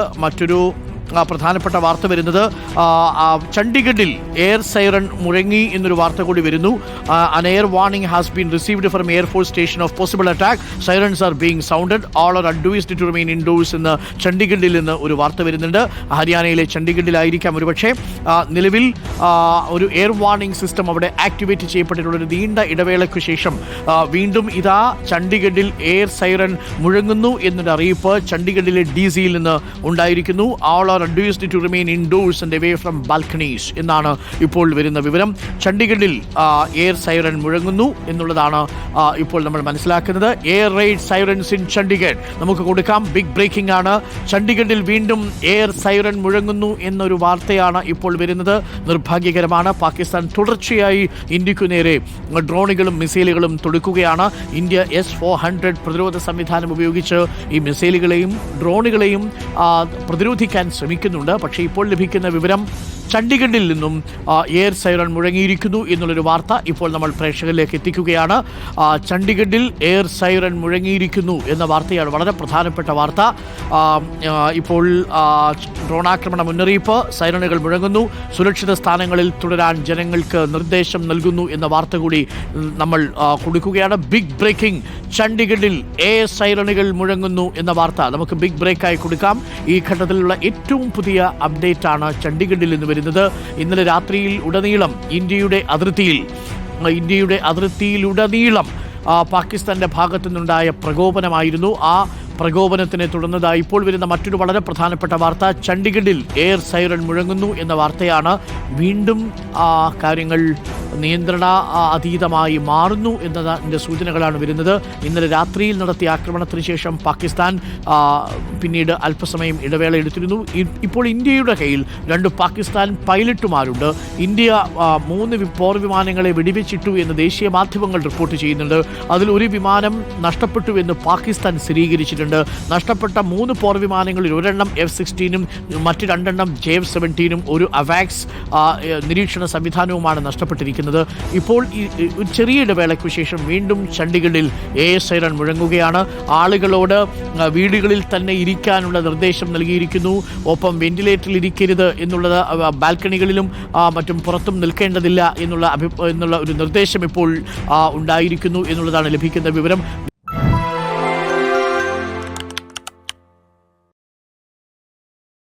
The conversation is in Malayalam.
മറ്റൊരു പ്രധാനപ്പെട്ട വാർത്ത വരുന്നത് ചണ്ഡീഗഡിൽ എയർ സൈറൺ മുഴങ്ങി എന്നൊരു വാർത്ത കൂടി വരുന്നു. An air warning has been received from Air Force Station of possible attack. Sirens are being sounded. All are advised to remain indoors എന്ന് ചണ്ഡീഗഡിൽ നിന്ന് ഒരു വാർത്ത വരുന്നുണ്ട്. ഹരിയാനയിലെ ചണ്ഡീഗഡിലായിരിക്കാം ഒരുപക്ഷെ. നിലവിൽ ഒരു എയർ വാർണിംഗ് സിസ്റ്റം അവിടെ ആക്ടിവേറ്റ് ചെയ്യപ്പെട്ടിട്ടുള്ള ഒരു നീണ്ട ഇടവേളയ്ക്ക് ശേഷം വീണ്ടും ഇതാ ചണ്ഡീഗഡിൽ എയർ സൈറൺ മുഴങ്ങുന്നു എന്നൊരു അറിയിപ്പ് ചണ്ഡീഗഡിലെ DCയിൽ നിന്ന് ഉണ്ടായിരിക്കുന്നു. All are advised to remain indoors and away from balconies എന്നാണ് ഇപ്പോൾ വരുന്ന വിവരം. ചണ്ഡീഗഡിൽ എയർ സൈറൺ മുഴങ്ങുന്നു എന്നുള്ളതാണ് ഇപ്പോൾ നമ്മൾ മനസ്സിലാക്കുന്നത്. Air raid sirens in Chandigarh നമുക്ക് കൊടുക്കാം. ബിഗ് ബ്രേക്കിംഗ് ആണ്. ചണ്ഡീഗഡിൽ വീണ്ടും എയർ സൈറൺ മുഴങ്ങുന്നു എന്നൊരു വാർത്തയാണ് ഇപ്പോൾ വരുന്നത്. നിർഭാഗ്യകരമാണ്. പാകിസ്ഥാൻ തുടർച്ചയായി ഇന്ത്യക്കു നേരെ ഡ്രോണുകളും മിസൈലുകളും തൊടുക്കുകയാണ്. ഇന്ത്യ S-400 പ്രതിരോധ സംവിധാനം ഉപയോഗിച്ച് ഈ മിസൈലുകളെയും ഡ്രോണുകളെയും പ്രതിരോധിക്കാൻ ശ്രമിക്കുന്നുണ്ട്. പക്ഷേ ഇപ്പോൾ ലഭിക്കുന്ന വിവരം ചണ്ഡീഗഡിൽ നിന്നും എയർ സൈറൺ മുഴങ്ങിയിരിക്കുന്നു എന്നുള്ളൊരു വാർത്ത ഇപ്പോൾ നമ്മൾ പ്രേക്ഷകരിലേക്ക് എത്തിക്കുകയാണ്. ചണ്ഡീഗഡിൽ എയർ സൈറൺ മുഴങ്ങിയിരിക്കുന്നു എന്ന വാർത്തയാണ് വളരെ പ്രധാനപ്പെട്ട വാർത്ത. ഇപ്പോൾ ഡ്രോണാക്രമണ മുന്നറിയിപ്പ്, സൈറണുകൾ മുഴങ്ങുന്നു, സുരക്ഷിത സ്ഥാനങ്ങളിൽ തുടരാൻ ജനങ്ങൾക്ക് നിർദ്ദേശം നൽകുന്നു എന്ന വാർത്ത കൂടി നമ്മൾ കൊടുക്കുകയാണ്. ബിഗ് ബ്രേക്കിംഗ്, ചണ്ഡീഗഡിൽ എയർ സൈറണുകൾ മുഴങ്ങുന്നു എന്ന വാർത്ത നമുക്ക് ബിഗ് ബ്രേക്കായി കൊടുക്കാം. ഈ ഘട്ടത്തിലുള്ള ഏറ്റവും പുതിയ അപ്ഡേറ്റ് ആണ് ചണ്ഡീഗഡിൽ നിന്ന് വരുന്നത്. ഇന്നലെ രാത്രിയിൽ ഉടനീളം ഇന്ത്യയുടെ അതിർത്തിയിലുടനീളം പാകിസ്ഥാന്റെ ഭാഗത്തു നിന്നുണ്ടായ പ്രകോപനമായിരുന്നു. ആ പ്രകോപനത്തിനെ തുടർന്നതായി ഇപ്പോൾ വരുന്ന മറ്റൊരു വളരെ പ്രധാനപ്പെട്ട വാർത്ത, ചണ്ഡീഗഡിൽ എയർ സൈറൺ മുഴങ്ങുന്നു എന്ന വാർത്തയാണ്. വീണ്ടും കാര്യങ്ങൾ നിയന്ത്രണ അതീതമായി മാറുന്നു എന്നതിൻ്റെ സൂചനകളാണ് വരുന്നത്. ഇന്നലെ രാത്രിയിൽ നടത്തിയ ആക്രമണത്തിന് ശേഷം പാകിസ്ഥാൻ പിന്നീട് അല്പസമയം ഇടവേള എടുത്തിരുന്നു. ഇപ്പോൾ ഇന്ത്യയുടെ കയ്യിൽ 2 പാകിസ്ഥാൻ പൈലറ്റുമാരുണ്ട്. ഇന്ത്യ 3 പോർ വിമാനങ്ങളെ വെടിവെച്ചിട്ടു എന്ന് ദേശീയ മാധ്യമങ്ങൾ റിപ്പോർട്ട് ചെയ്യുന്നുണ്ട്. അതിൽ ഒരു വിമാനം നഷ്ടപ്പെട്ടു എന്ന് പാകിസ്ഥാൻ സ്ഥിരീകരിച്ചിട്ടുണ്ട്. നഷ്ടപ്പെട്ട 3 പോർ വിമാനങ്ങളിൽ ഒരെണ്ണം F-16 മറ്റ് 2 എണ്ണം JF-17 ഒരു അവാക്സ് നിരീക്ഷണ സംവിധാനവുമാണ് നഷ്ടപ്പെട്ടിരിക്കുന്നത്. ഇപ്പോൾ ഒരു ചെറിയ ഇടവേളയ്ക്ക് ശേഷം വീണ്ടും ചണ്ഡീഗഡിൽ എയർ സൈറൺ മുഴങ്ങുകയാണ്. ആളുകളോട് വീടുകളിൽ തന്നെ ഇരിക്കാനുള്ള നിർദ്ദേശം നൽകിയിരിക്കുന്നു. ഒപ്പം വെന്റിലേറ്ററിൽ ഇരിക്കരുത് എന്നുള്ളത്, ബാൽക്കണികളിലും മറ്റും പുറത്തും നിൽക്കേണ്ടതില്ല എന്നുള്ള ഒരു നിർദ്ദേശം ഇപ്പോൾ ഉണ്ടായിരിക്കുന്നു എന്നുള്ളതാണ് ലഭിക്കുന്ന വിവരം.